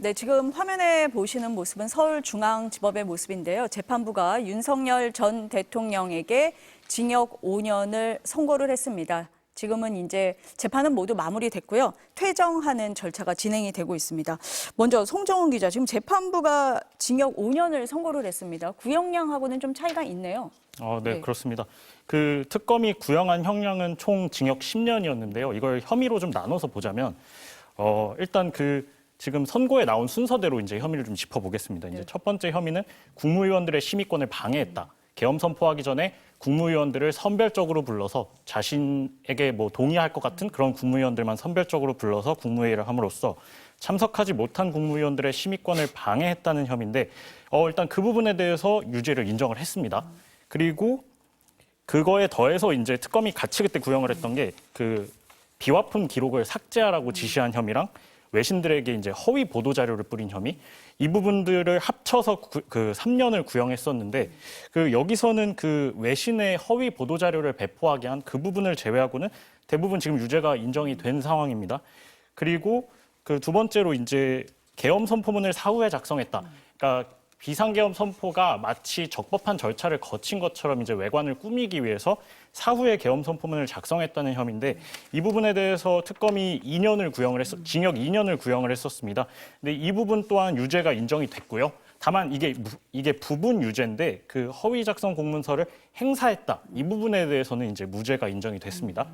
네, 지금 화면에 보시는 모습은 서울중앙지법의 모습인데요. 재판부가 윤석열 전 대통령에게 징역 5년을 선고를 했습니다. 지금은 이제 재판은 모두 마무리됐고요. 퇴정하는 절차가 진행이 되고 있습니다. 먼저 송정훈 기자, 지금 재판부가 징역 5년을 선고를 했습니다. 구형량하고는 좀 차이가 있네요. 네, 그렇습니다. 그 특검이 구형한 형량은 총 징역 10년이었는데요. 이걸 혐의로 좀 나눠서 보자면 일단 지금 선고에 나온 순서대로 이제 혐의를 좀 짚어보겠습니다. 이제 첫 번째 혐의는 국무위원들의 심의권을 방해했다. 계엄 선포하기 전에 국무위원들을 선별적으로 불러서 자신에게 뭐 동의할 것 같은 그런 국무위원들만 선별적으로 불러서 국무회의를 함으로써 참석하지 못한 국무위원들의 심의권을 방해했다는 혐의인데 일단 그 부분에 대해서 유죄를 인정을 했습니다. 그리고 그거에 더해서 이제 특검이 같이 그때 구형을 했던 게 그 비화품 기록을 삭제하라고 지시한 혐의랑 외신들에게 이제 허위 보도 자료를 뿌린 혐의 이 부분들을 합쳐서 그 3년을 구형했었는데 여기서는 그 외신의 허위 보도 자료를 배포하게 한 그 부분을 제외하고는 대부분 지금 유죄가 인정이 된 상황입니다. 그리고 그 두 번째로 이제 계엄 선포문을 사후에 작성했다. 그러니까 비상계엄 선포가 마치 적법한 절차를 거친 것처럼 이제 외관을 꾸미기 위해서 사후에 계엄 선포문을 작성했다는 혐의인데 이 부분에 대해서 특검이 징역 2년을 구형을 했었습니다. 근데 이 부분 또한 유죄가 인정이 됐고요. 다만 이게 부분 유죄인데 그 허위 작성 공문서를 행사했다. 이 부분에 대해서는 이제 무죄가 인정이 됐습니다.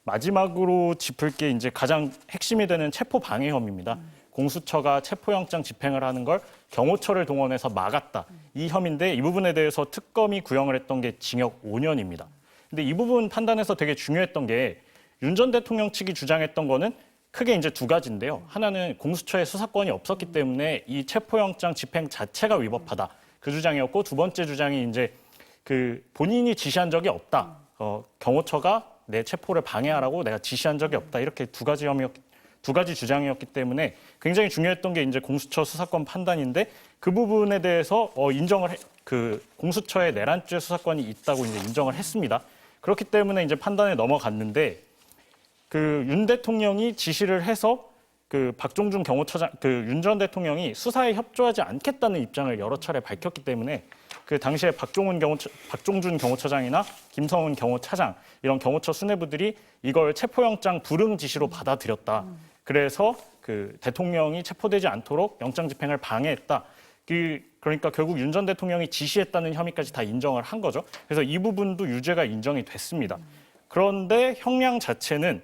마지막으로 짚을 게 이제 가장 핵심이 되는 체포 방해 혐의입니다. 공수처가 체포영장 집행을 하는 걸 경호처를 동원해서 막았다. 이 혐의인데 이 부분에 대해서 특검이 구형을 했던 게 징역 5년입니다. 근데 이 부분 판단에서 되게 중요했던 게 윤 전 대통령 측이 주장했던 거는 크게 이제 두 가지인데요. 하나는 공수처에 수사권이 없었기 때문에 이 체포영장 집행 자체가 위법하다. 그 주장이었고 두 번째 주장이 이제 본인이 지시한 적이 없다. 경호처가 내 체포를 방해하라고 내가 지시한 적이 없다. 이렇게 두 가지 주장이었기 때문에 굉장히 중요했던 게 이제 공수처 수사권 판단인데 그 부분에 대해서 공수처의 내란죄 수사권이 있다고 이제 인정을 했습니다. 그렇기 때문에 이제 판단에 넘어갔는데 윤 대통령이 지시를 해서 박종준 경호처장 윤 전 대통령이 수사에 협조하지 않겠다는 입장을 여러 차례 밝혔기 때문에 당시에 박종준 경호처장이나 김성훈 경호차장 이런 경호처 수뇌부들이 이걸 체포영장 불응 지시로 받아들였다. 그래서 대통령이 체포되지 않도록 영장 집행을 방해했다. 그러니까 결국 윤 전 대통령이 지시했다는 혐의까지 다 인정을 한 거죠. 그래서 이 부분도 유죄가 인정이 됐습니다. 그런데 형량 자체는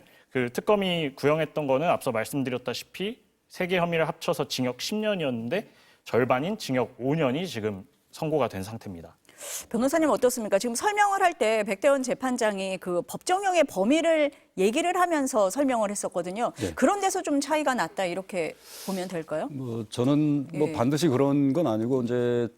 특검이 구형했던 거는 앞서 말씀드렸다시피 세 개 혐의를 합쳐서 징역 10년이었는데 절반인 징역 5년이 지금 선고가 된 상태입니다. 변호사님 어떻습니까? 지금 설명을 할 때 백대원 재판장이 법정형의 범위를 얘기를 하면서 설명을 했었거든요. 네. 그런 데서 좀 차이가 났다 이렇게 보면 될까요? 저는 반드시 그런 건 아니고 이제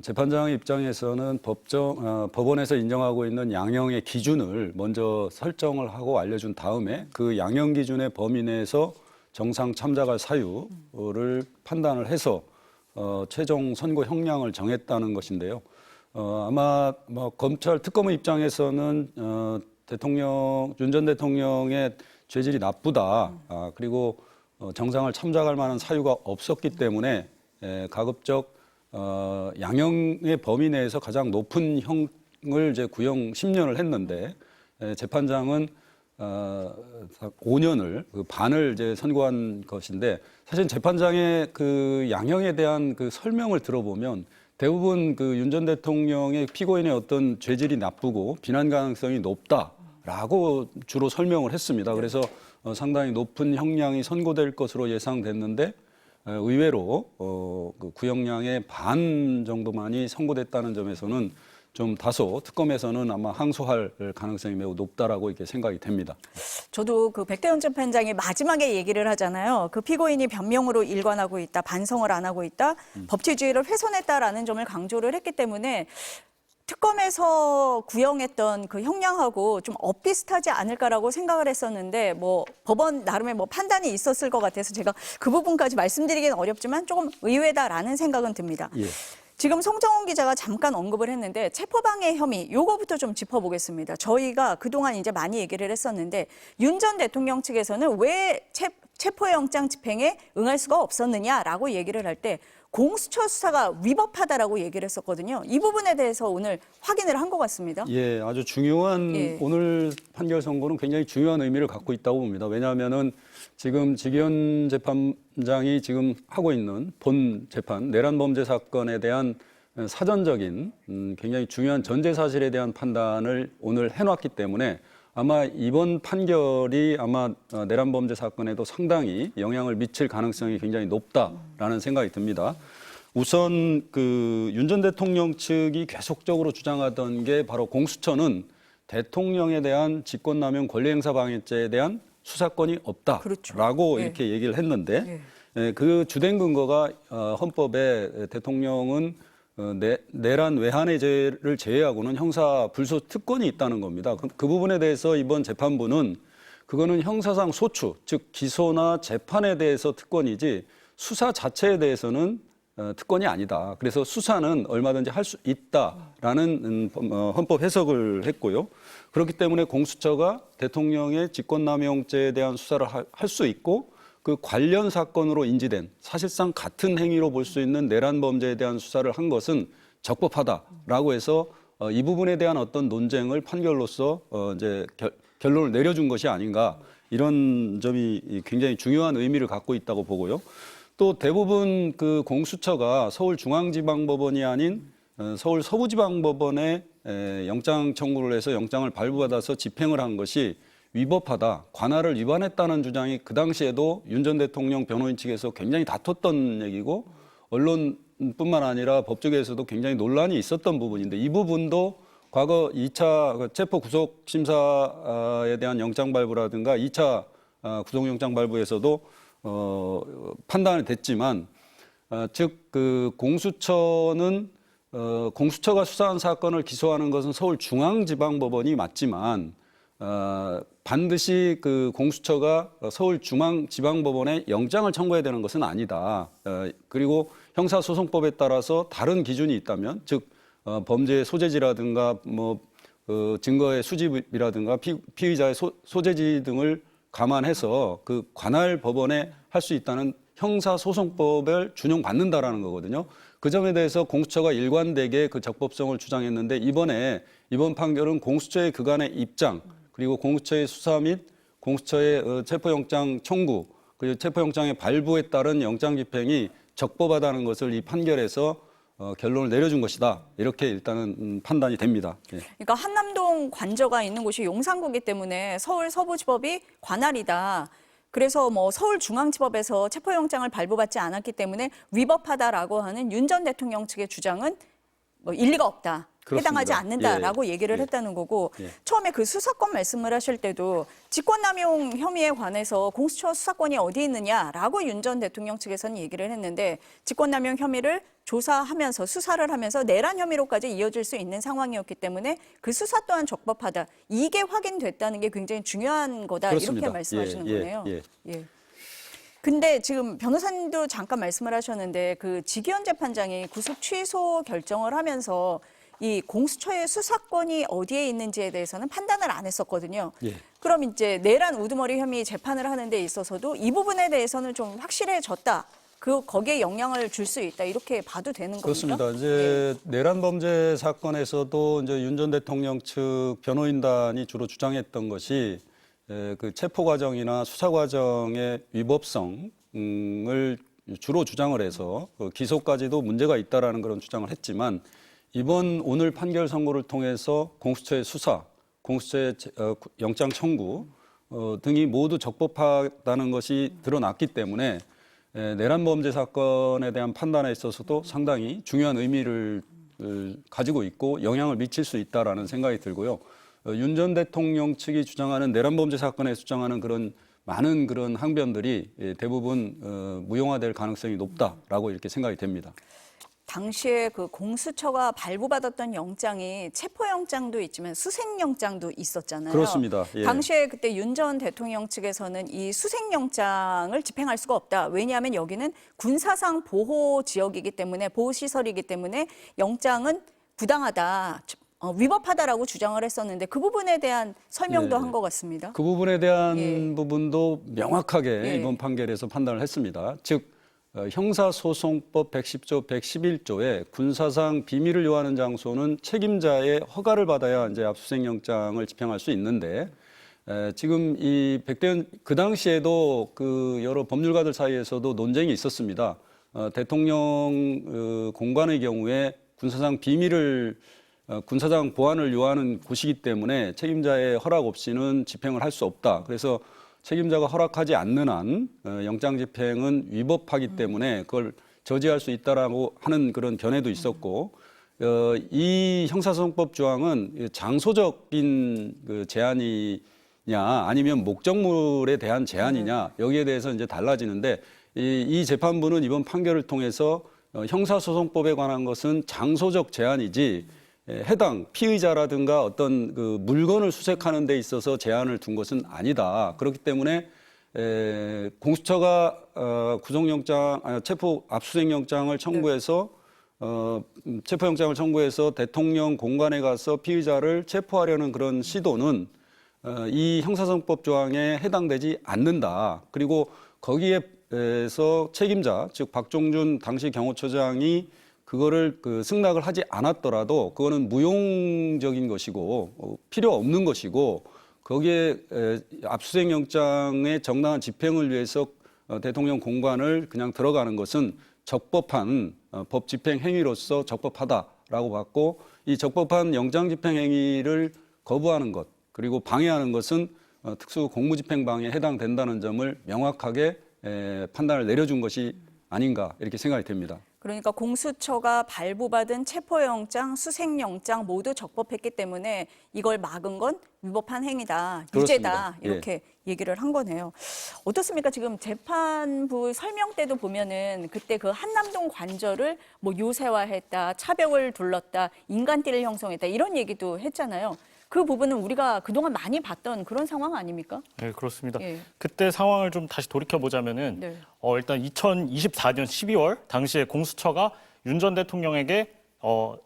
재판장의 입장에서는 법원에서 인정하고 있는 양형의 기준을 먼저 설정을 하고 알려준 다음에 그 양형 기준의 범위 내에서 정상 참작할 사유를 판단을 해서 최종 선고 형량을 정했다는 것인데요. 아마 검찰 특검의 입장에서는 윤 전 대통령의 죄질이 나쁘다. 그리고 정상을 참작할 만한 사유가 없었기 때문에 가급적 양형의 범위 내에서 가장 높은 형을 이제 구형 10년을 했는데 재판장은 5년을 반을 이제 선고한 것인데 사실 재판장의 양형에 대한 설명을 들어보면 대부분 윤 전 대통령의 피고인의 어떤 죄질이 나쁘고 비난 가능성이 높다라고 주로 설명을 했습니다. 그래서 상당히 높은 형량이 선고될 것으로 예상됐는데 의외로 구형량의 반 정도만이 선고됐다는 점에서는 좀 다소 특검에서는 아마 항소할 가능성이 매우 높다라고 이렇게 생각이 됩니다. 저도 백대원 재판장이 마지막에 얘기를 하잖아요. 피고인이 변명으로 일관하고 있다, 반성을 안 하고 있다, 법치주의를 훼손했다라는 점을 강조를 했기 때문에 특검에서 구형했던 형량하고 좀 엇비슷하지 않을까라고 생각을 했었는데 법원 나름의 판단이 있었을 것 같아서 제가 그 부분까지 말씀드리기는 어렵지만 조금 의외다라는 생각은 듭니다. 예. 지금 송정훈 기자가 잠깐 언급을 했는데 체포방해 혐의 요거부터 좀 짚어보겠습니다. 저희가 그동안 이제 많이 얘기를 했었는데 윤 전 대통령 측에서는 왜 체포영장 집행에 응할 수가 없었느냐라고 얘기를 할 때 공수처 수사가 위법하다라고 얘기를 했었거든요. 이 부분에 대해서 오늘 확인을 한 것 같습니다. 예, 아주 중요한 예. 오늘 판결 선고는 굉장히 중요한 의미를 갖고 있다고 봅니다. 왜냐하면은 지금 직위원 재판장이 지금 하고 있는 본 재판 내란 범죄 사건에 대한 사전적인 굉장히 중요한 전제 사실에 대한 판단을 오늘 해놨기 때문에 아마 이번 판결이 아마 내란 범죄 사건에도 상당히 영향을 미칠 가능성이 굉장히 높다라는 생각이 듭니다. 우선 그 윤 전 대통령 측이 계속적으로 주장하던 게 바로 공수처는 대통령에 대한 직권남용 권리행사방해죄에 대한 수사권이 없다라고 그렇죠. 이렇게 얘기를 했는데 그 주된 근거가 헌법에 대통령은 내란 외환의 죄를 제외하고는 형사 불소 특권이 있다는 겁니다. 그 부분에 대해서 이번 재판부는 그거는 형사상 소추, 즉 기소나 재판에 대해서 특권이지 수사 자체에 대해서는 특권이 아니다. 그래서 수사는 얼마든지 할 수 있다라는 헌법 해석을 했고요. 그렇기 때문에 공수처가 대통령의 직권남용죄에 대한 수사를 할 수 있고 그 관련 사건으로 인지된 사실상 같은 행위로 볼 수 있는 내란 범죄에 대한 수사를 한 것은 적법하다라고 해서 이 부분에 대한 어떤 논쟁을 판결로서 이제 결론을 내려준 것이 아닌가 이런 점이 굉장히 중요한 의미를 갖고 있다고 보고요. 또 대부분 그 공수처가 서울중앙지방법원이 아닌 서울 서부지방법원에 영장 청구를 해서 영장을 발부받아서 집행을 한 것이 위법하다, 관할을 위반했다는 주장이 그 당시에도 윤 전 대통령 변호인 측에서 굉장히 다퉜던 얘기고 언론뿐만 아니라 법조계에서도 굉장히 논란이 있었던 부분인데 이 부분도 과거 2차 체포 구속 심사에 대한 영장 발부라든가 2차 구속영장 발부에서도 판단이 됐지만 즉 그 공수처는 공수처가 수사한 사건을 기소하는 것은 서울중앙지방법원이 맞지만 반드시 그 공수처가 서울중앙지방법원에 영장을 청구해야 되는 것은 아니다. 그리고 형사소송법에 따라서 다른 기준이 있다면, 즉 범죄의 소재지라든가 증거의 수집이라든가 피의자의 소재지 등을 감안해서 그 관할 법원에 할 수 있다는 형사소송법을 준용받는다라는 거거든요. 그 점에 대해서 공수처가 일관되게 그 적법성을 주장했는데 이번 판결은 공수처의 그간의 입장 그리고 공수처의 수사 및 공수처의 체포영장 청구 그리고 체포영장의 발부에 따른 영장 집행이 적법하다는 것을 이 판결에서 결론을 내려준 것이다. 이렇게 일단은 판단이 됩니다. 예. 그러니까 한남동 관저가 있는 곳이 용산구이기 때문에 서울 서부지법이 관할이다. 그래서 서울중앙지법에서 체포영장을 발부받지 않았기 때문에 위법하다라고 하는 윤 전 대통령 측의 주장은 일리가 없다. 그렇습니다. 해당하지 않는다라고 얘기를 했다는 거고 처음에 그 수사권 말씀을 하실 때도 직권남용 혐의에 관해서 공수처 수사권이 어디 있느냐라고 윤 전 대통령 측에서는 얘기를 했는데 직권남용 혐의를 조사하면서 수사를 하면서 내란 혐의로까지 이어질 수 있는 상황이었기 때문에 그 수사 또한 적법하다. 이게 확인됐다는 게 굉장히 중요한 거다. 그렇습니다. 이렇게 말씀하시는 거네요. 예. 근데 지금 변호사님도 잠깐 말씀을 하셨는데 그 직위원 재판장이 구속 취소 결정을 하면서 이 공수처의 수사권이 어디에 있는지에 대해서는 판단을 안 했었거든요. 예. 그럼 이제 내란 우두머리 혐의 재판을 하는 데 있어서도 이 부분에 대해서는 좀 확실해졌다. 거기에 영향을 줄 수 있다. 이렇게 봐도 되는 겁니까? 그렇습니다. 이제 내란 범죄 사건에서도 이제 윤 전 대통령 측 변호인단이 주로 주장했던 것이 그 체포 과정이나 수사 과정의 위법성을 주로 주장을 해서 기소까지도 문제가 있다라는 그런 주장을 했지만 이번 오늘 판결 선고를 통해서 공수처의 수사, 공수처의 영장 청구 등이 모두 적법하다는 것이 드러났기 때문에 내란 범죄 사건에 대한 판단에 있어서도 상당히 중요한 의미를 가지고 있고 영향을 미칠 수 있다라는 생각이 들고요. 윤 전 대통령 측이 주장하는 내란 범죄 사건에 주장하는 그런 많은 그런 항변들이 대부분 무용화될 가능성이 높다라고 이렇게 생각이 됩니다. 당시에 그 공수처가 발부받았던 영장이 체포영장도 있지만 수색영장도 있었잖아요. 그렇습니다. 예. 당시에 그때 윤 전 대통령 측에서는 이 수색영장을 집행할 수가 없다. 왜냐하면 여기는 군사상 보호 지역이기 때문에 보호시설이기 때문에 영장은 부당하다. 위법하다라고 주장을 했었는데 그 부분에 대한 설명도 네. 한 것 같습니다. 그 부분에 대한 예. 부분도 명확하게 예. 이번 판결에서 판단을 했습니다. 즉 형사소송법 110조 111조에 군사상 비밀을 요하는 장소는 책임자의 허가를 받아야 이제 압수수색 영장을 집행할 수 있는데 지금 이 백대현 그 당시에도 그 여러 법률가들 사이에서도 논쟁이 있었습니다. 대통령 공관의 경우에 군사상 비밀을 군사상 보안을 요하는 곳이기 때문에 책임자의 허락 없이는 집행을 할 수 없다. 그래서 책임자가 허락하지 않는 한 영장 집행은 위법하기 때문에 그걸 저지할 수 있다라고 하는 그런 견해도 있었고 이 형사소송법 조항은 장소적인 그 제한이냐 아니면 목적물에 대한 제한이냐 여기에 대해서 이제 달라지는데 이 재판부는 이번 판결을 통해서 형사소송법에 관한 것은 장소적 제한이지 해당 피의자라든가 어떤 그 물건을 수색하는 데 있어서 제한을 둔 것은 아니다. 그렇기 때문에 공수처가 구속영장, 체포 압수수색영장을 청구해서 체포영장을 청구해서 대통령 공관에 가서 피의자를 체포하려는 그런 시도는 이 형사소송법 조항에 해당되지 않는다. 그리고 거기에서 책임자, 즉 박종준 당시 경호처장이 그거를 그 승낙을 하지 않았더라도 그거는 무용적인 것이고 필요 없는 것이고 거기에 압수수색 영장의 정당한 집행을 위해서 대통령 공관을 그냥 들어가는 것은 적법한 법 집행 행위로서 적법하다라고 봤고 이 적법한 영장 집행 행위를 거부하는 것 그리고 방해하는 것은 특수 공무집행 방해에 해당된다는 점을 명확하게 판단을 내려준 것이 아닌가 이렇게 생각이 됩니다. 그러니까 공수처가 발부받은 체포영장, 수색영장 모두 적법했기 때문에 이걸 막은 건 위법한 행위다, 유죄다 그렇습니다. 이렇게 얘기를 한 거네요. 어떻습니까? 지금 재판부 설명 때도 보면은 그때 그 한남동 관저를 뭐 요새화했다, 차벽을 둘렀다, 인간띠를 형성했다 이런 얘기도 했잖아요. 그 부분은 우리가 그동안 많이 봤던 그런 상황 아닙니까? 네, 그렇습니다. 예. 그때 상황을 좀 다시 돌이켜 보자면은 네. 일단 2024년 12월 당시에 공수처가 윤 전 대통령에게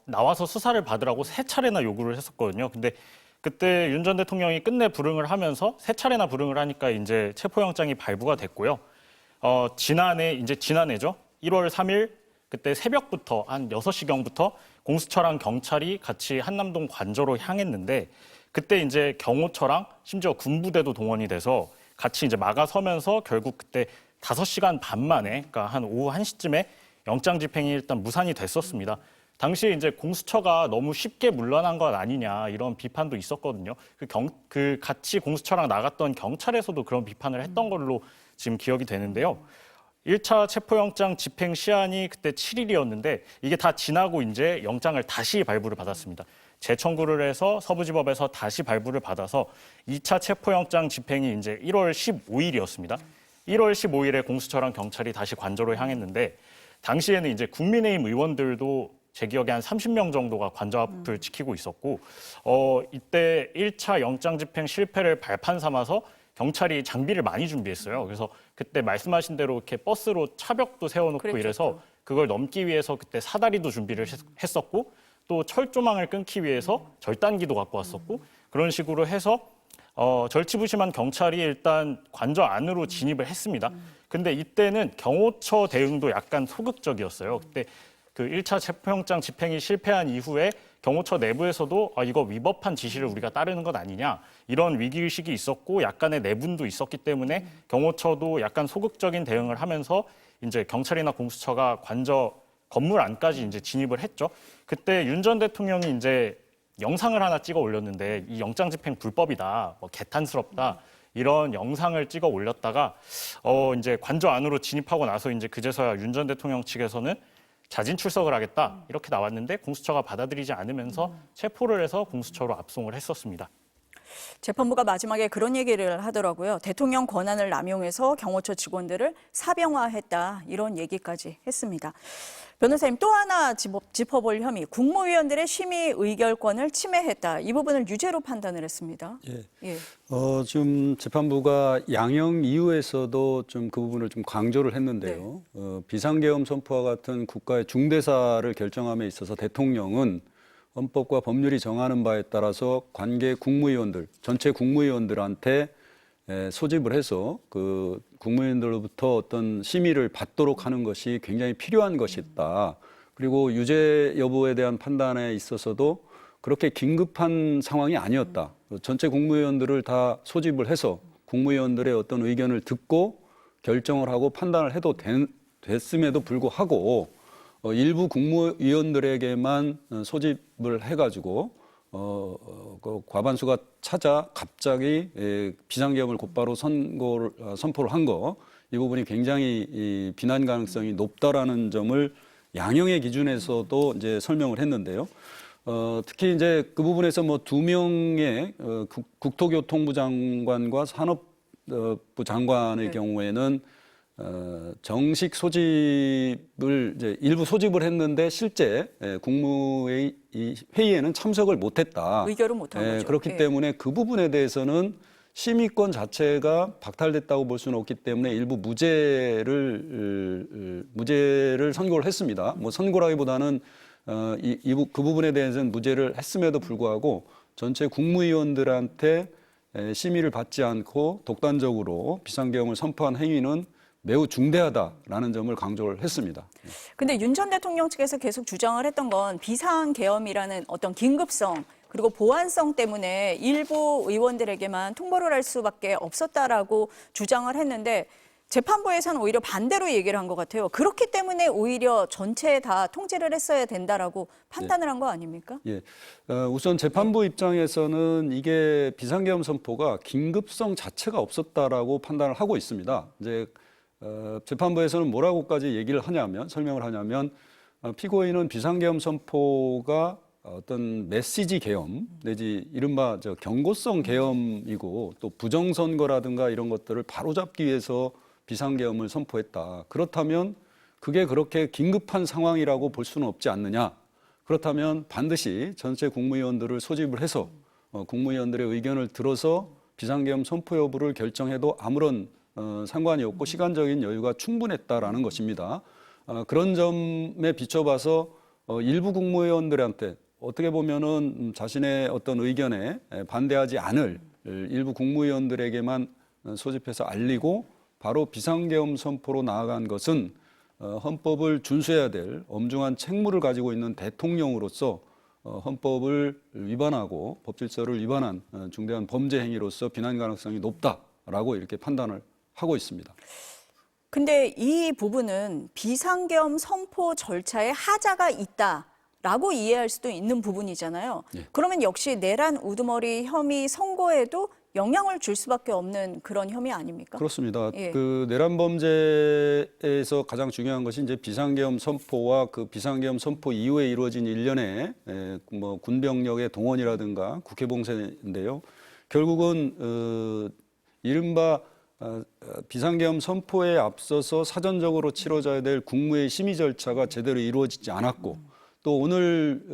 나와서 수사를 받으라고 세 차례나 요구를 했었거든요. 근데 그때 윤 전 대통령이 끝내 불응을 하면서 세 차례나 불응을 하니까 이제 체포영장이 발부가 됐고요. 지난해죠. 1월 3일 그때 새벽부터 한 6시경부터 공수처랑 경찰이 같이 한남동 관저로 향했는데 그때 이제 경호처랑 심지어 군부대도 동원이 돼서 같이 이제 막아서면서 결국 그때 5시간 반 만에 그러니까 한 오후 1시쯤에 영장 집행이 일단 무산이 됐었습니다. 당시에 이제 공수처가 너무 쉽게 물러난 것 아니냐 이런 비판도 있었거든요. 그 같이 공수처랑 나갔던 경찰에서도 그런 비판을 했던 걸로 지금 기억이 되는데요. 1차 체포영장 집행 시한이 그때 7일이었는데 이게 다 지나고 이제 영장을 다시 발부를 받았습니다. 재청구를 해서 서부지법에서 다시 발부를 받아서 2차 체포영장 집행이 이제 1월 15일이었습니다. 1월 15일에 공수처랑 경찰이 다시 관저로 향했는데 당시에는 이제 국민의힘 의원들도 제 기억에 한 30명 정도가 관저 앞을 지키고 있었고 이때 1차 영장 집행 실패를 발판 삼아서 경찰이 장비를 많이 준비했어요. 그래서 그때 말씀하신 대로 이렇게 버스로 차벽도 세워놓고 그랬겠죠. 이래서 그걸 넘기 위해서 그때 사다리도 준비를 했었고 또 철조망을 끊기 위해서 절단기도 갖고 왔었고 그런 식으로 해서 절치부심한 경찰이 일단 관저 안으로 진입을 했습니다. 근데 이때는 경호처 대응도 약간 소극적이었어요. 그때 그 1차 체포영장 집행이 실패한 이후에 경호처 내부에서도 이거 위법한 지시를 우리가 따르는 것 아니냐 이런 위기의식이 있었고 약간의 내분도 있었기 때문에 경호처도 약간 소극적인 대응을 하면서 이제 경찰이나 공수처가 관저 건물 안까지 이제 진입을 했죠. 그때 윤 전 대통령이 이제 영상을 하나 찍어 올렸는데 이 영장 집행 불법이다, 뭐 개탄스럽다 이런 영상을 찍어 올렸다가 이제 관저 안으로 진입하고 나서 이제 그제서야 윤 전 대통령 측에서는 자진 출석을 하겠다 이렇게 나왔는데 공수처가 받아들이지 않으면서 체포를 해서 공수처로 압송을 했었습니다. 재판부가 마지막에 그런 얘기를 하더라고요. 대통령 권한을 남용해서 경호처 직원들을 사병화했다 이런 얘기까지 했습니다. 변호사님 또 하나 짚어볼 혐의, 국무위원들의 심의 의결권을 침해했다. 이 부분을 유죄로 판단을 했습니다. 예. 지금 재판부가 양형 이유에서도 좀 그 부분을 좀 강조를 했는데요. 비상계엄 선포와 같은 국가의 중대사를 결정함에 있어서 대통령은 헌법과 법률이 정하는 바에 따라서 관계 국무위원들, 전체 국무위원들한테 소집을 해서 그 국무위원들로부터 어떤 심의를 받도록 하는 것이 굉장히 필요한 것이다. 그리고 유죄 여부에 대한 판단에 있어서도 그렇게 긴급한 상황이 아니었다. 전체 국무위원들을 다 소집을 해서 국무위원들의 어떤 의견을 듣고 결정을 하고 판단을 해도 됐음에도 불구하고 일부 국무위원들에게만 소집을 해가지고 그 과반수가 찾아 갑자기 비상계엄을 곧바로 선포를 한 거, 이 부분이 굉장히 비난 가능성이 높다라는 점을 양형의 기준에서도 이제 설명을 했는데요. 특히 이제 그 부분에서 뭐 2명의 국토교통부 장관과 산업부 장관의 경우에는 정식 소집을 이제 일부 소집을 했는데 실제 국무회의 회의에는 참석을 못했다. 의결을 못한 거죠. 그렇기 때문에 그 부분에 대해서는 심의권 자체가 박탈됐다고 볼 수는 없기 때문에 일부 무죄를 선고를 했습니다. 뭐 선고라기보다는 그 부분에 대해서는 무죄를 했음에도 불구하고 전체 국무위원들한테 심의를 받지 않고 독단적으로 비상계엄을 선포한 행위는 매우 중대하다라는 점을 강조를 했습니다. 근데 윤 전 대통령 측에서 계속 주장을 했던 건 비상계엄이라는 어떤 긴급성 그리고 보안성 때문에 일부 의원들에게만 통보를 할 수밖에 없었다라고 주장을 했는데 재판부에서는 오히려 반대로 얘기를 한 것 같아요. 그렇기 때문에 오히려 전체 다 통제를 했어야 된다라고 판단을 한 거 아닙니까? 예. 우선 재판부 입장에서는 이게 비상계엄 선포가 긴급성 자체가 없었다라고 판단을 하고 있습니다. 이제 재판부에서는 뭐라고까지 얘기를 하냐면 설명을 하냐면 피고인은 비상계엄 선포가 어떤 메시지 계엄 내지 이른바 경고성 계엄이고 또 부정선거라든가 이런 것들을 바로잡기 위해서 비상계엄을 선포했다. 그렇다면 그게 그렇게 긴급한 상황이라고 볼 수는 없지 않느냐. 그렇다면 반드시 전체 국무위원들을 소집을 해서 국무위원들의 의견을 들어서 비상계엄 선포 여부를 결정해도 아무런 상관이 없고 시간적인 여유가 충분했다라는 것입니다. 그런 점에 비춰봐서 일부 국무위원들한테 어떻게 보면은 자신의 어떤 의견에 반대하지 않을 일부 국무위원들에게만 소집해서 알리고 바로 비상계엄 선포로 나아간 것은 헌법을 준수해야 될 엄중한 책무를 가지고 있는 대통령으로서 헌법을 위반하고 법질서를 위반한 중대한 범죄 행위로서 비난 가능성이 높다라고 이렇게 판단을 하고 있습니다. 근데 이 부분은 비상계엄 선포 절차에 하자가 있다라고 이해할 수도 있는 부분이잖아요. 예. 그러면 역시 내란 우두머리 혐의 선고에도 영향을 줄 수밖에 없는 그런 혐의 아닙니까? 그렇습니다. 예. 그 내란 범죄에서 가장 중요한 것이 이제 비상계엄 선포와 그 비상계엄 선포 이후에 이루어진 일련의 뭐 군병력의 동원이라든가 국회 봉쇄인데요. 결국은 이른바 비상계엄 선포에 앞서서 사전적으로 치러져야 될 국무회의 심의 절차가 제대로 이루어지지 않았고 또 오늘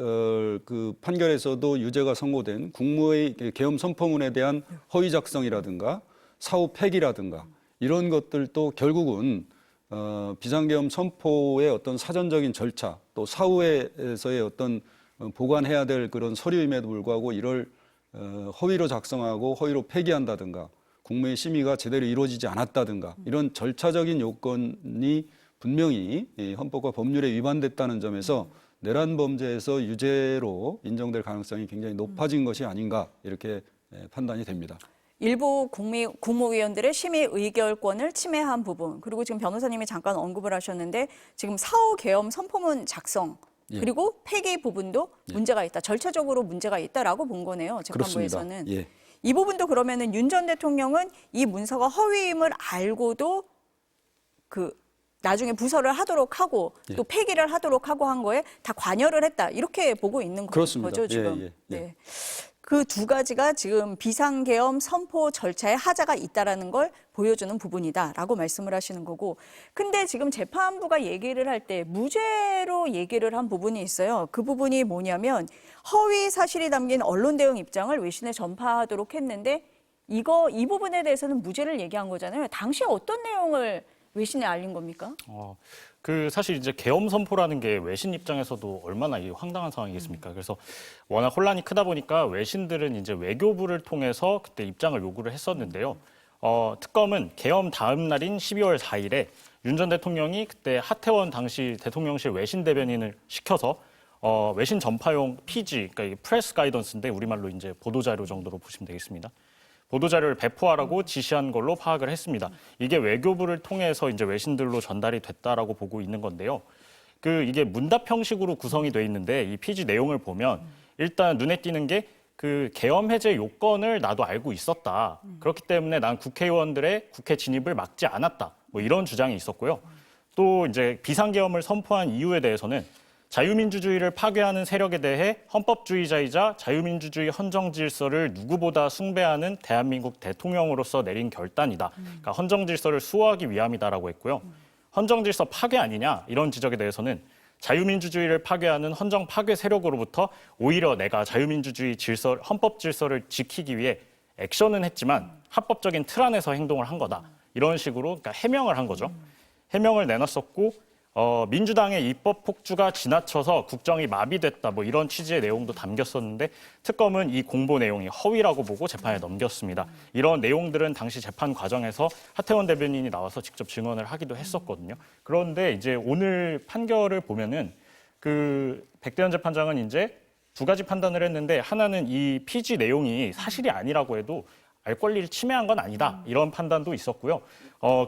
그 판결에서도 유죄가 선고된 국무회의 계엄 선포문에 대한 허위 작성이라든가 사후 폐기라든가 이런 것들도 결국은 비상계엄 선포의 어떤 사전적인 절차 또 사후에서의 어떤 보관해야 될 그런 서류임에도 불구하고 이를 허위로 작성하고 허위로 폐기한다든가 국무회의 심의가 제대로 이루어지지 않았다든가 이런 절차적인 요건이 분명히 헌법과 법률에 위반됐다는 점에서 내란 범죄에서 유죄로 인정될 가능성이 굉장히 높아진 것이 아닌가 이렇게 판단이 됩니다. 일부 국무위원들의 심의 의결권을 침해한 부분 그리고 지금 변호사님이 잠깐 언급을 하셨는데 지금 사후 계엄 선포문 작성 그리고 폐기 부분도 문제가 있다. 절차적으로 문제가 있다라고 본 거네요. 재판부에서는. 예. 이 부분도 그러면은 윤 전 대통령은 이 문서가 허위임을 알고도 그 나중에 부서를 하도록 하고 또 폐기를 하도록 하고 한 거에 다 관여를 했다. 이렇게 보고 있는 그렇습니다. 거죠, 지금. 예. 네. 그 두 가지가 지금 비상계엄 선포 절차에 하자가 있다라는 걸 보여주는 부분이다라고 말씀을 하시는 거고. 근데 지금 재판부가 얘기를 할 때 무죄로 얘기를 한 부분이 있어요. 그 부분이 뭐냐면 허위 사실이 담긴 언론 대응 입장을 외신에 전파하도록 했는데 이 부분에 대해서는 무죄를 얘기한 거잖아요. 당시 어떤 내용을 외신에 알린 겁니까? 그 사실 이제 계엄 선포라는 게 외신 입장에서도 얼마나 이 황당한 상황이겠습니까? 그래서 워낙 혼란이 크다 보니까 외신들은 이제 외교부를 통해서 그때 입장을 요구를 했었는데요. 특검은 계엄 다음 날인 12월 4일에 윤 전 대통령이 그때 하태원 당시 대통령실 외신 대변인을 시켜서 외신 전파용 PG, 그러니까 이게 프레스 가이던스인데 우리말로 이제 보도자료 정도로 보시면 되겠습니다. 보도자료를 배포하라고 지시한 걸로 파악을 했습니다. 이게 외교부를 통해서 이제 외신들로 전달이 됐다라고 보고 있는 건데요. 이게 문답 형식으로 구성이 돼 있는데 이 PG 내용을 보면 일단 눈에 띄는 게 그 계엄 해제 요건을 나도 알고 있었다. 그렇기 때문에 난 국회의원들의 국회 진입을 막지 않았다. 뭐 이런 주장이 있었고요. 또 이제 비상계엄을 선포한 이유에 대해서는 자유민주주의를 파괴하는 세력에 대해 헌법주의자이자 자유민주주의 헌정질서를 누구보다 숭배하는 대한민국 대통령으로서 내린 결단이다. 그러니까 헌정질서를 수호하기 위함이다라고 했고요. 헌정질서 파괴 아니냐 이런 지적에 대해서는 자유민주주의를 파괴하는 헌정 파괴 세력으로부터 오히려 내가 자유민주주의 질서, 헌법 질서를 지키기 위해 액션은 했지만 합법적인 틀 안에서 행동을 한 거다. 이런 식으로 그러니까 해명을 한 거죠. 해명을 내놨었고 민주당의 입법 폭주가 지나쳐서 국정이 마비됐다 뭐 이런 취지의 내용도 담겼었는데 특검은 이 공보 내용이 허위라고 보고 재판에 넘겼습니다. 이런 내용들은 당시 재판 과정에서 하태원 대변인이 나와서 직접 증언을 하기도 했었거든요. 그런데 이제 오늘 판결을 보면은 그 백대현 재판장은 이제 두 가지 판단을 했는데 하나는 이 피지 내용이 사실이 아니라고 해도 알 권리를 침해한 건 아니다. 이런 판단도 있었고요.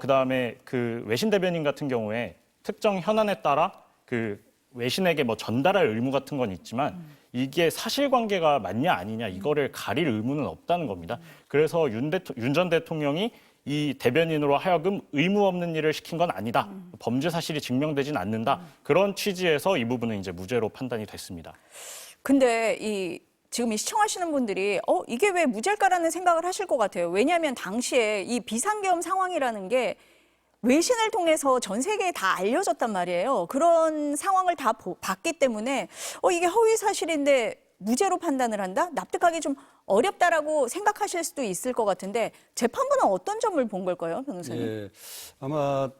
그다음에 그 외신 대변인 같은 경우에 특정 현안에 따라 그 외신에게 뭐 전달할 의무 같은 건 있지만 이게 사실관계가 맞냐 아니냐 이거를 가릴 의무는 없다는 겁니다. 그래서 윤 전 대통령이 이 대변인으로 하여금 의무 없는 일을 시킨 건 아니다. 범죄 사실이 증명되진 않는다. 그런 취지에서 이 부분은 이제 무죄로 판단이 됐습니다. 근데 지금 이 시청하시는 분들이 이게 왜 무죄일까라는 생각을 하실 것 같아요. 왜냐하면 당시에 이 비상계엄 상황이라는 게 외신을 통해서 전 세계에 다 알려졌단 말이에요. 그런 상황을 다 봤기 때문에 이게 허위 사실인데 무죄로 판단을 한다? 납득하기 좀 어렵다라고 생각하실 수도 있을 것 같은데 재판부는 어떤 점을 본 걸까요, 변호사님? 예, 아마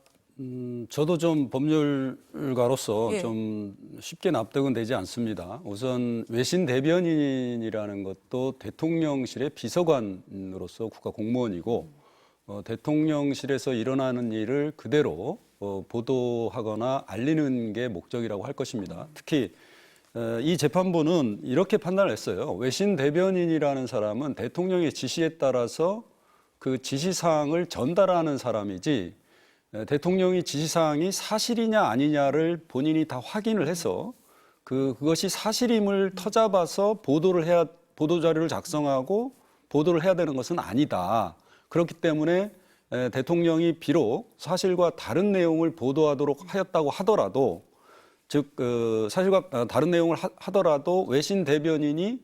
저도 좀 법률가로서 예. 좀 쉽게 납득은 되지 않습니다. 우선 외신 대변인이라는 것도 대통령실의 비서관으로서 국가 공무원이고 대통령실에서 일어나는 일을 그대로 보도하거나 알리는 게 목적이라고 할 것입니다. 특히 이 재판부는 이렇게 판단을 했어요. 외신 대변인이라는 사람은 대통령의 지시에 따라서 그 지시사항을 전달하는 사람이지 대통령이 지시사항이 사실이냐 아니냐를 본인이 다 확인을 해서 그것이 사실임을 터잡아서 보도자료를 작성하고 보도를 해야 되는 것은 아니다. 그렇기 때문에 대통령이 비록 사실과 다른 내용을 보도하도록 하였다고 하더라도 즉 사실과 다른 내용을 하더라도 외신 대변인이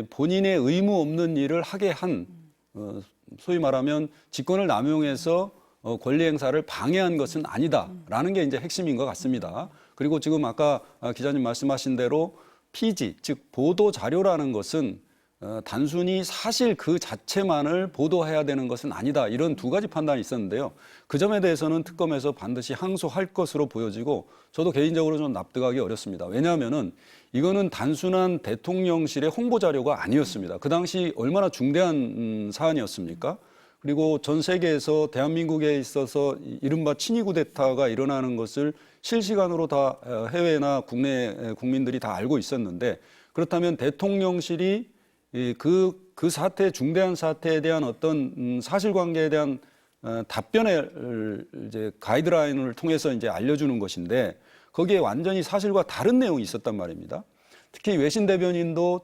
본인의 의무 없는 일을 하게 한 소위 말하면 직권을 남용해서 권리 행사를 방해한 것은 아니다라는 게 이제 핵심인 것 같습니다. 그리고 지금 아까 기자님 말씀하신 대로 피지 즉 보도 자료라는 것은 단순히 사실 그 자체만을 보도해야 되는 것은 아니다. 이런 두 가지 판단이 있었는데요. 그 점에 대해서는 특검에서 반드시 항소할 것으로 보여지고 저도 개인적으로 좀 납득하기 어렵습니다. 왜냐하면은 이거는 단순한 대통령실의 홍보 자료가 아니었습니다. 그 당시 얼마나 중대한 사안이었습니까? 그리고 전 세계에서 대한민국에 있어서 이른바 친위 쿠데타가 일어나는 것을 실시간으로 다 해외나 국내 국민들이 다 알고 있었는데 그렇다면 대통령실이 그 사태, 중대한 사태에 대한 어떤 사실관계에 대한 답변을 이제 가이드라인을 통해서 이제 알려주는 것인데 거기에 완전히 사실과 다른 내용이 있었단 말입니다. 특히 외신 대변인도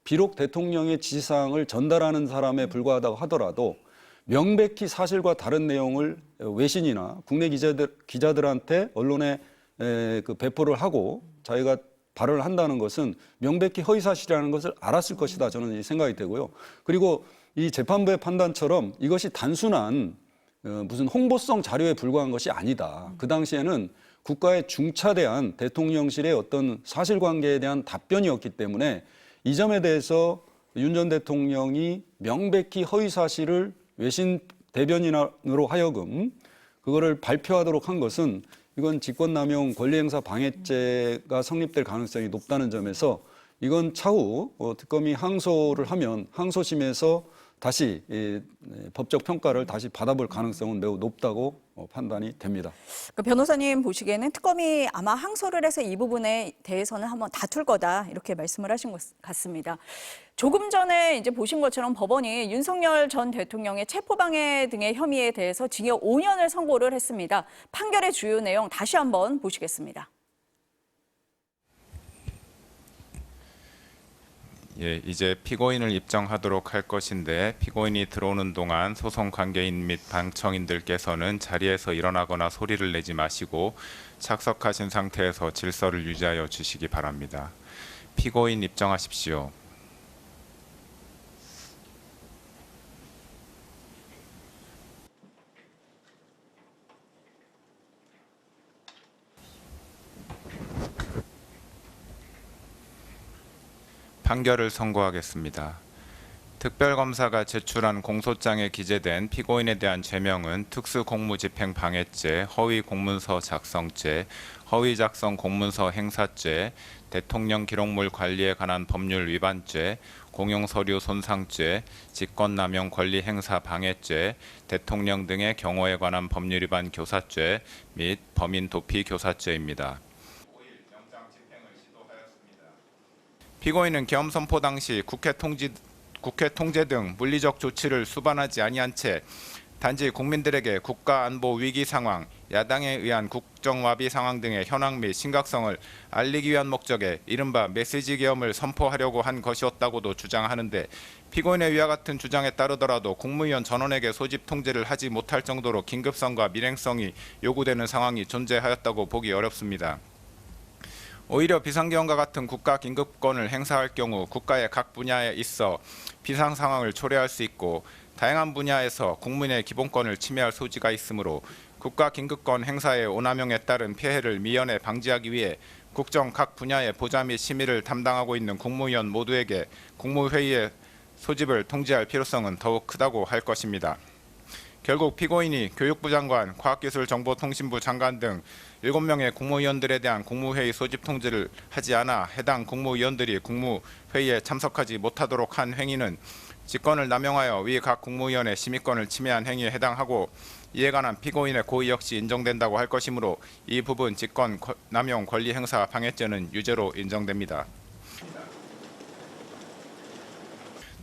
비록 대통령의 지시사항을 전달하는 사람에 불과하다고 하더라도 명백히 사실과 다른 내용을 외신이나 국내 기자들한테 언론에 배포를 하고 자기가 발언을 한다는 것은 명백히 허위사실이라는 것을 알았을 것이다. 저는 생각이 되고요. 그리고 이 재판부의 판단처럼 이것이 단순한 무슨 홍보성 자료에 불과한 것이 아니다. 그 당시에는 국가의 중차대한 대통령실의 어떤 사실관계에 대한 답변이었기 때문에 이 점에 대해서 윤 전 대통령이 명백히 허위사실을 외신 대변인으로 하여금 그거를 발표하도록 한 것은 이건 직권남용 권리행사 방해죄가 성립될 가능성이 높다는 점에서 이건 차후 특검이 항소를 하면 항소심에서 다시 법적 평가를 다시 받아볼 가능성은 매우 높다고 판단이 됩니다. 그 변호사님 보시기에는 특검이 아마 항소를 해서 이 부분에 대해서는 한번 다툴 거다 이렇게 말씀을 하신 것 같습니다. 조금 전에 이제 보신 것처럼 법원이 윤석열 전 대통령의 체포방해 등의 혐의에 대해서 징역 5년을 선고를 했습니다. 판결의 주요 내용 다시 한번 보시겠습니다. 예, 이제 피고인을 입정하도록 할 것인데 피고인이 들어오는 동안 소송 관계인 및 방청인들께서는 자리에서 일어나거나 소리를 내지 마시고 착석하신 상태에서 질서를 유지하여 주시기 바랍니다. 피고인 입정하십시오. 판결을 선고하겠습니다. 특별검사가 제출한 공소장에 기재된 피고인에 대한 죄명은 특수공무집행방해죄, 허위공문서 작성죄, 허위작성 공문서 행사죄, 대통령 기록물 관리에 관한 법률 위반죄, 공용서류 손상죄, 직권남용 권리행사 방해죄, 대통령 등의 경호에 관한 법률 위반 교사죄 및 범인 도피 교사죄입니다. 피고인은 계엄 선포 당시 국회 통제 등 물리적 조치를 수반하지 아니한 채 단지 국민들에게 국가 안보 위기 상황, 야당에 의한 국정와비 상황 등의 현황 및 심각성을 알리기 위한 목적에 이른바 메시지 계엄을 선포하려고 한 것이었다고도 주장하는데 피고인의 위와 같은 주장에 따르더라도 국무위원 전원에게 소집 통제를 하지 못할 정도로 긴급성과 밀행성이 요구되는 상황이 존재하였다고 보기 어렵습니다. 오히려 비상계엄과 같은 국가 긴급권을 행사할 경우 국가의 각 분야에 있어 비상 상황을 초래할 수 있고 다양한 분야에서 국민의 기본권을 침해할 소지가 있으므로 국가 긴급권 행사의 오남용에 따른 피해를 미연에 방지하기 위해 국정 각 분야의 보좌 및 심의를 담당하고 있는 국무위원 모두에게 국무회의의 소집을 통지할 필요성은 더욱 크다고 할 것입니다. 결국 피고인이 교육부 장관, 과학기술정보통신부 장관 등 7명의 국무위원들에 대한 국무회의 소집 통지를 하지 않아 해당 국무위원들이 국무회의에 참석하지 못하도록 한 행위는 직권을 남용하여 위 각 국무위원의 심의권을 침해한 행위에 해당하고 이에 관한 피고인의 고의 역시 인정된다고 할 것이므로 이 부분 직권 남용 권리행사 방해죄는 유죄로 인정됩니다.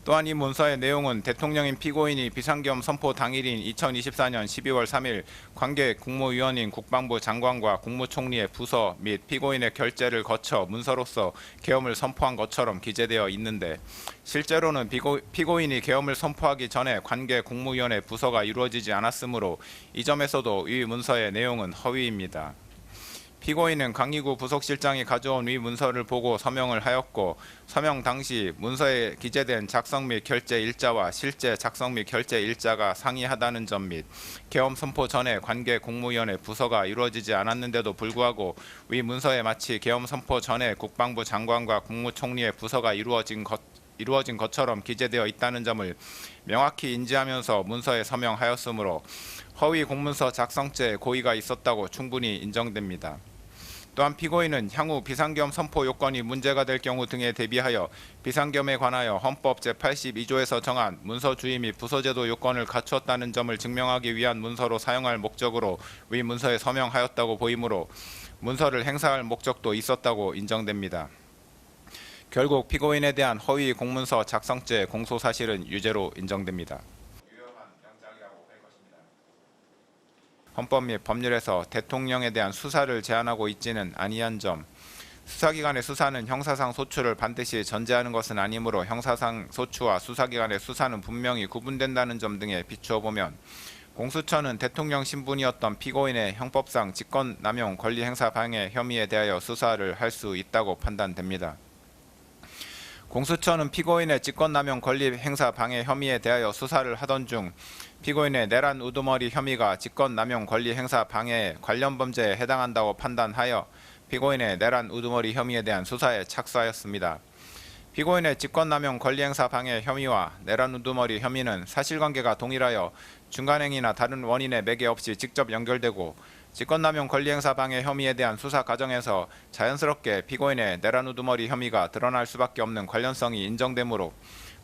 또한 이 문서의 내용은 대통령인 피고인이 비상계엄 선포 당일인 2024년 12월 3일 관계 국무위원인 국방부 장관과 국무총리의 부서 및 피고인의 결재를 거쳐 문서로서 계엄을 선포한 것처럼 기재되어 있는데 실제로는 피고인이 계엄을 선포하기 전에 관계 국무위원의 부서가 이루어지지 않았으므로 이 점에서도 이 문서의 내용은 허위입니다. 피고인은 강희구 부속실장이 가져온 위 문서를 보고 서명을 하였고 서명 당시 문서에 기재된 작성 및 결재 일자와 실제 작성 및 결재 일자가 상이하다는 점 및 계엄 선포 전에 관계 국무위원회 부서가 이루어지지 않았는데도 불구하고 위 문서에 마치 계엄 선포 전에 국방부 장관과 국무총리의 부서가 이루어진 것처럼 기재되어 있다는 점을 명확히 인지하면서 문서에 서명하였으므로 허위 공문서 작성죄의 고의가 있었다고 충분히 인정됩니다. 또한 피고인은 향후 비상계엄 선포 요건이 문제가 될 경우 등에 대비하여 비상계엄에 관하여 헌법 제82조에서 정한 문서 주의 및 부서제도 요건을 갖추었다는 점을 증명하기 위한 문서로 사용할 목적으로 위 문서에 서명하였다고 보이므로 문서를 행사할 목적도 있었다고 인정됩니다. 결국 피고인에 대한 허위 공문서 작성죄 공소 사실은 유죄로 인정됩니다. 헌법 및 법률에서 대통령에 대한 수사를 제한하고 있지는 아니한 점, 수사기관의 수사는 형사상 소추를 반드시 전제하는 것은 아니므로 형사상 소추와 수사기관의 수사는 분명히 구분된다는 점 등에 비추어 보면 공수처는 대통령 신분이었던 피고인의 형법상 직권남용 권리행사 방해 혐의에 대하여 수사를 할 수 있다고 판단됩니다. 공수처는 피고인의 직권남용 권리행사 방해 혐의에 대하여 수사를 하던 중 피고인의 내란 우두머리 혐의가 직권남용 권리행사 방해에 관련 범죄에 해당한다고 판단하여 피고인의 내란 우두머리 혐의에 대한 수사에 착수하였습니다. 피고인의 직권남용 권리행사 방해 혐의와 내란 우두머리 혐의는 사실관계가 동일하여 중간행위나 다른 원인의 매개 없이 직접 연결되고 직권남용 권리행사 방해 혐의에 대한 수사 과정에서 자연스럽게 피고인의 내란우두머리 혐의가 드러날 수밖에 없는 관련성이 인정되므로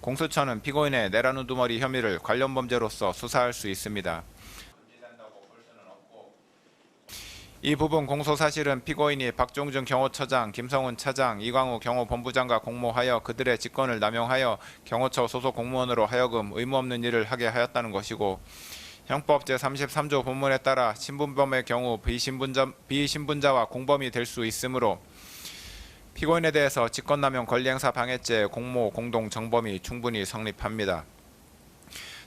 공수처는 피고인의 내란우두머리 혐의를 관련 범죄로서 수사할 수 있습니다. 이 부분 공소사실은 피고인이 박종준 경호처장, 김성훈 차장, 이광우 경호본부장과 공모하여 그들의 직권을 남용하여 경호처 소속 공무원으로 하여금 의무 없는 일을 하게 하였다는 것이고 형법 제33조 본문에 따라 신분범의 경우 비신분자와 공범이 될 수 있으므로 피고인에 대해서 직권남용 권리행사 방해죄, 공모, 공동, 정범이 충분히 성립합니다.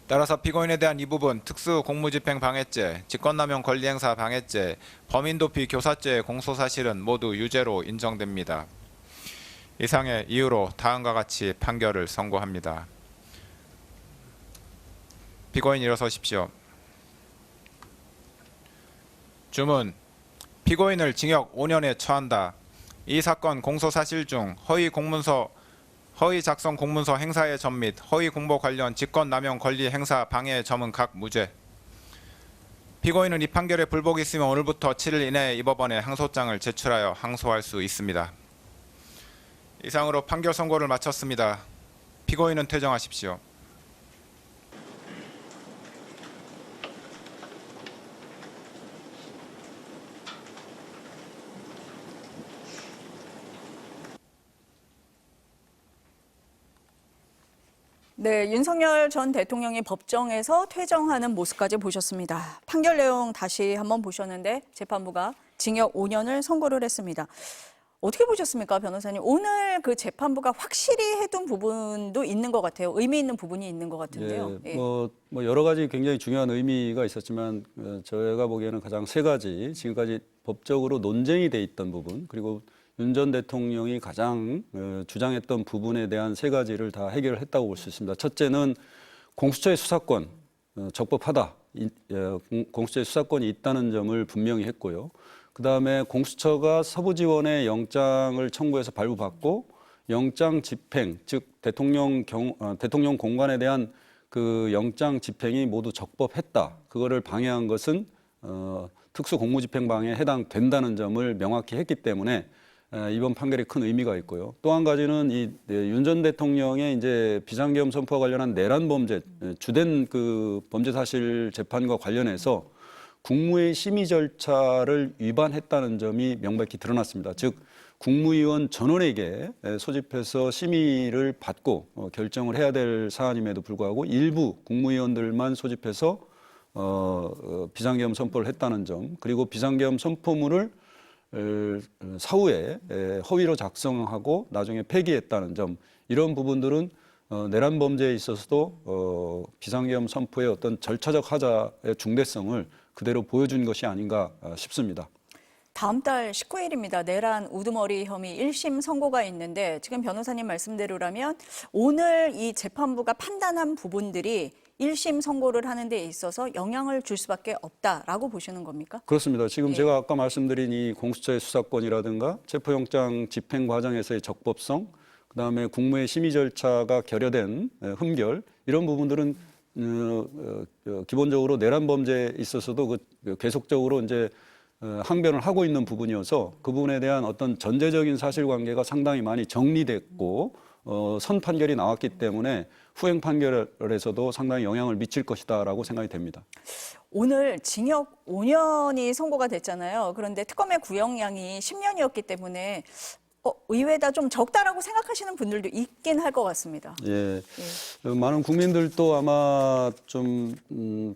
따라서 피고인에 대한 이 부분 특수공무집행 방해죄, 직권남용 권리행사 방해죄, 범인도피 교사죄의 공소사실은 모두 유죄로 인정됩니다. 이상의 이유로 다음과 같이 판결을 선고합니다. 피고인 일어서십시오. 주문. 피고인을 징역 5년에 처한다. 이 사건 공소사실 중 허위 작성 공문서 행사의 점 및 허위 공보 관련 직권남용 권리 행사 방해의 점은 각 무죄. 피고인은 이 판결에 불복이 있으면 오늘부터 7일 이내에 이 법원에 항소장을 제출하여 항소할 수 있습니다. 이상으로 판결 선고를 마쳤습니다. 피고인은 퇴정하십시오. 네, 윤석열 전 대통령이 법정에서 퇴정하는 모습까지 보셨습니다. 판결 내용 다시 한번 보셨는데 재판부가 징역 5년을 선고를 했습니다. 어떻게 보셨습니까, 변호사님? 오늘 그 재판부가 확실히 해둔 부분도 있는 것 같아요. 의미 있는 부분이 있는 것 같은데요. 예, 뭐 여러 가지 굉장히 중요한 의미가 있었지만 저희가 보기에는 가장 세 가지 지금까지 법적으로 논쟁이 돼 있던 부분 그리고 윤 전 대통령이 가장 주장했던 부분에 대한 세 가지를 다 해결을 했다고 볼 수 있습니다. 첫째는 공수처의 수사권 적법하다. 공수처의 수사권이 있다는 점을 분명히 했고요. 그다음에 공수처가 서부지원의 영장을 청구해서 발부받고 영장 집행, 즉 대통령 공관에 대한 그 영장 집행이 모두 적법했다. 그거를 방해한 것은 특수공무집행방해에 해당된다는 점을 명확히 했기 때문에 이번 판결이 큰 의미가 있고요. 또 한 가지는 이 윤 전 대통령의 이제 비상계엄 선포와 관련한 내란 범죄, 주된 그 범죄 사실 재판과 관련해서 국무회의 심의 절차를 위반했다는 점이 명백히 드러났습니다. 즉 국무위원 전원에게 소집해서 심의를 받고 결정을 해야 될 사안임에도 불구하고 일부 국무위원들만 소집해서 비상계엄 선포를 했다는 점, 그리고 비상계엄 선포문을 사후에 허위로 작성하고 나중에 폐기했다는 점, 이런 부분들은 내란 범죄에 있어서도 비상계엄 선포의 어떤 절차적 하자의 중대성을 그대로 보여준 것이 아닌가 싶습니다. 다음 달 19일입니다. 내란 우두머리 혐의 1심 선고가 있는데 지금 변호사님 말씀대로라면 오늘 이 재판부가 판단한 부분들이 1심 선고를 하는 데 있어서 영향을 줄 수밖에 없다라고 보시는 겁니까? 그렇습니다. 지금 제가 아까 말씀드린 이 공수처의 수사권이라든가 체포영장 집행 과정에서의 적법성, 그다음에 국무회의 심의 절차가 결여된 흠결, 이런 부분들은 기본적으로 내란 범죄에 있어서도 계속적으로 이제 항변을 하고 있는 부분이어서 그 부분에 대한 어떤 전제적인 사실관계가 상당히 많이 정리됐고 선 판결이 나왔기 때문에 후행 판결에서도 상당히 영향을 미칠 것이다라고 생각이 됩니다. 오늘 징역 5년이 선고가 됐잖아요. 그런데 특검의 구형량이 10년이었기 때문에 의외다, 좀 적다라고 생각하시는 분들도 있긴 할 것 같습니다. 예, 많은 국민들도 아마 좀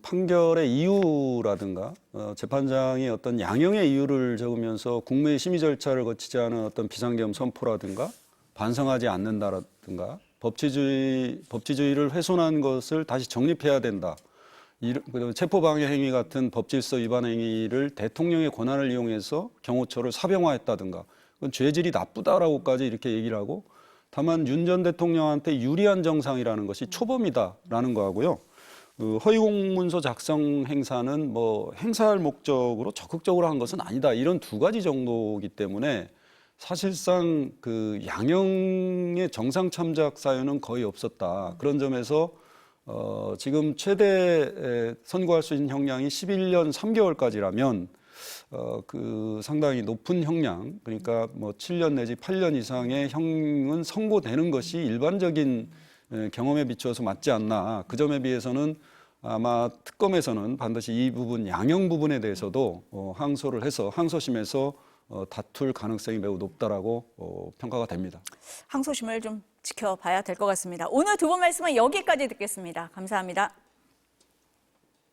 판결의 이유라든가 재판장이 어떤 양형의 이유를 적으면서 국무회의 심의 절차를 거치지 않은 어떤 비상계엄 선포라든가 반성하지 않는다라든가 법치주의를 훼손한 것을 다시 정립해야 된다. 체포방해 행위 같은 법질서 위반 행위를 대통령의 권한을 이용해서 경호처를 사병화했다든가 그건 죄질이 나쁘다라고까지 이렇게 얘기를 하고, 다만 윤 전 대통령한테 유리한 정상이라는 것이 초범이다라는 거하고요. 허위공문서 작성 행사는 뭐 행사할 목적으로 적극적으로 한 것은 아니다. 이런 두 가지 정도이기 때문에 사실상 그 양형의 정상 참작 사유는 거의 없었다. 그런 점에서 지금 최대 선고할 수 있는 형량이 11년 3개월까지라면 그 상당히 높은 형량, 그러니까 뭐 7년 내지 8년 이상의 형은 선고되는 것이 일반적인 경험에 비추어서 맞지 않나. 그 점에 비해서는 아마 특검에서는 반드시 이 부분, 양형 부분에 대해서도 항소를 해서 항소심에서 다툴 가능성이 매우 높다라고 평가가 됩니다. 항소심을 좀 지켜봐야 될 것 같습니다. 오늘 두 분 말씀은 여기까지 듣겠습니다. 감사합니다.